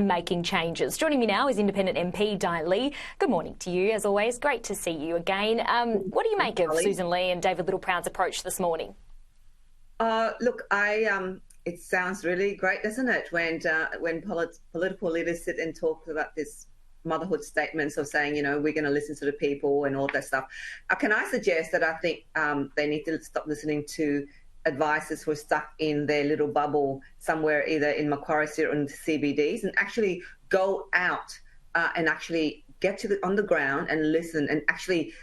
making changes. Joining me now is Independent MP Dai Le. Good morning to you, as always. Great to see you again. What do you make of Susan Lee and David Littleproud's approach this morning? Look, it sounds really great, doesn't it, when political leaders sit and talk about this motherhood statements of saying, you know, we're going to listen to the people and all that stuff. Can I suggest that I think they need to stop listening to advisors who are stuck in their little bubble somewhere, either in Macquarie or in CBDs, and actually go out and actually get on the ground and listen and actually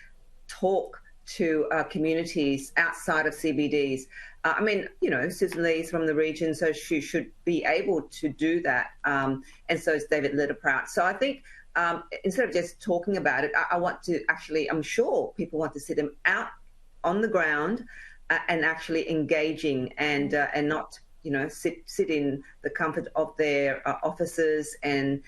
talk to communities outside of CBDs. I mean, you know, Susan Lee's from the region, so she should be able to do that. And so is David Littleproud. So I think instead of just talking about it, I want to actually, I'm sure people want to see them out on the ground and actually engaging and not, you know, sit in the comfort of their offices and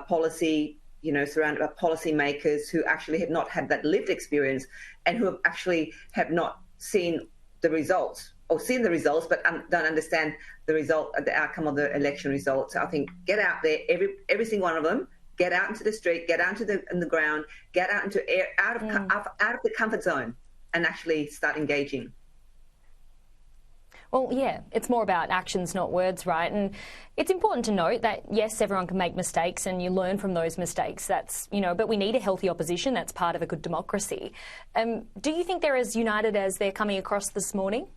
policy, you know, surrounded by policy makers who actually have not had that lived experience and who have not seen the results or seen the results, but don't understand the outcome of the election results. So I think get out there, every single one of them, get out into the street, get out into the ground, get out into out of the comfort zone and actually start engaging. Well, yeah, it's more about actions, not words, right? And it's important to note that, yes, everyone can make mistakes and you learn from those mistakes. That's, you know, but we need a healthy opposition. That's part of a good democracy. Do you think they're as united as they're coming across this morning?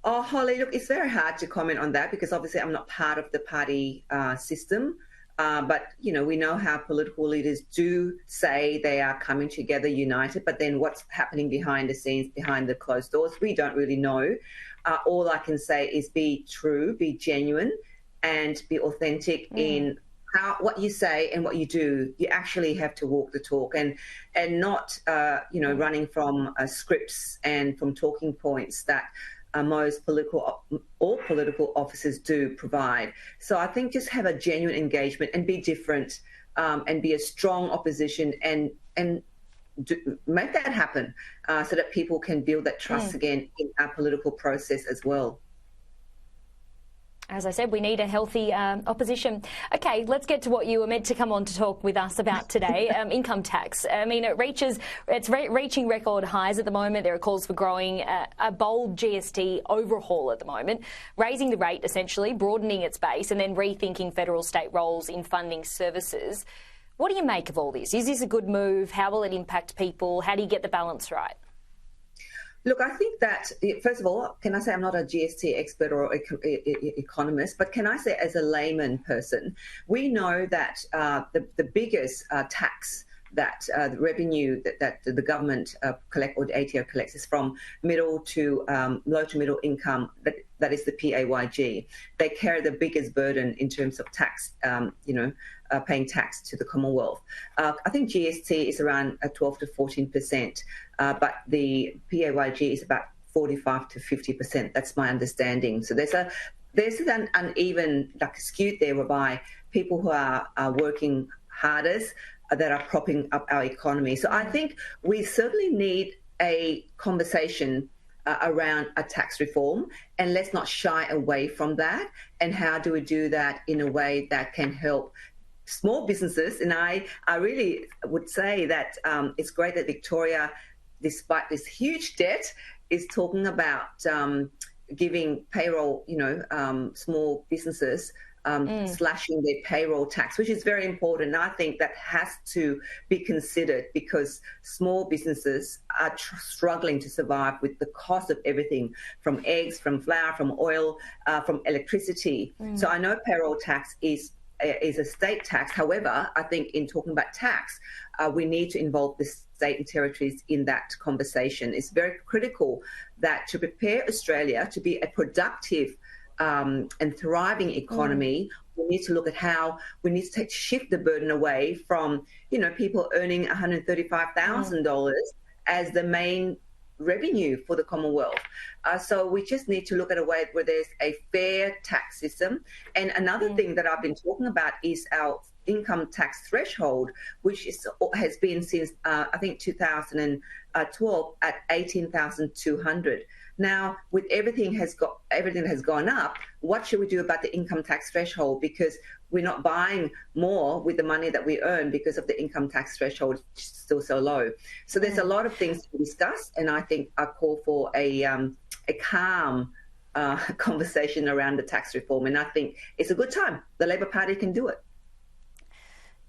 Oh, Holly, look, it's very hard to comment on that because obviously I'm not part of the party system. But, you know, we know how political leaders do say they are coming together united, but then what's happening behind the scenes, behind the closed doors, we don't really know. All I can say is be true, be genuine and be authentic in what you say and what you do. You actually have to walk the talk and not, you know, running from scripts and from talking points that most political officers do provide. So I think just have a genuine engagement and be different and be a strong opposition and make that happen so that people can build that trust again in our political process as well. As I said, we need a healthy opposition. OK, let's get to what you were meant to come on to talk with us about today, income tax. I mean, it's reaching record highs at the moment. There are calls for growing a bold GST overhaul at the moment, raising the rate essentially, broadening its base and then rethinking federal-state roles in funding services. What do you make of all this? Is this a good move? How will it impact people? How do you get the balance right? Look, I think that, first of all, can I say I'm not a GST expert or economist, but can I say as a layman person, we know that the biggest tax that the revenue that the government collect or the ATO collects is from middle to low to middle income, that is the PAYG. They carry the biggest burden in terms of tax, you know, paying tax to the Commonwealth. I think GST is around 12 to 14%, but the PAYG is about 45 to 50%. That's my understanding. So there's an uneven, like, skewed there whereby people who are working hardest that are propping up our economy. So I think we certainly need a conversation around a tax reform, and let's not shy away from that. And how do we do that in a way that can help small businesses? And I really would say that it's great that Victoria, despite this huge debt, is talking about giving payroll, you know, small businesses slashing their payroll tax, which is very important. And I think that has to be considered because small businesses are struggling to survive with the cost of everything from eggs, from flour, from oil, from electricity. So I know payroll tax is a state tax. However, I think in talking about tax, we need to involve the state and territories in that conversation. It's very critical that to prepare Australia to be a productive and thriving economy, we need to look at how we need to shift the burden away from, you know, people earning $135,000 as the main revenue for the Commonwealth. So we just need to look at a way where there's a fair tax system. And another thing that I've been talking about is our income tax threshold, which has been since I think 2012 at 18,200. Now, with everything has gone up, what should we do about the income tax threshold? Because we're not buying more with the money that we earn because of the income tax threshold, which is still so low. So there's a lot of things to discuss, and I think I call for a calm conversation around the tax reform, and I think it's a good time. The Labor Party can do it.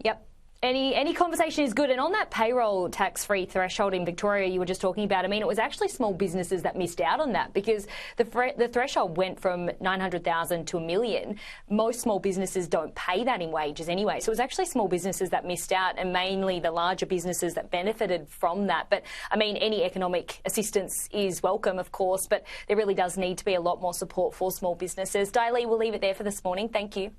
Yep. Any conversation is good. And on that payroll tax-free threshold in Victoria you were just talking about, I mean, it was actually small businesses that missed out on that because the threshold went from 900,000 to $1 million. Most small businesses don't pay that in wages anyway. So it was actually small businesses that missed out, and mainly the larger businesses that benefited from that. But, I mean, any economic assistance is welcome, of course, but there really does need to be a lot more support for small businesses. Dai Le, we'll leave it there for this morning. Thank you.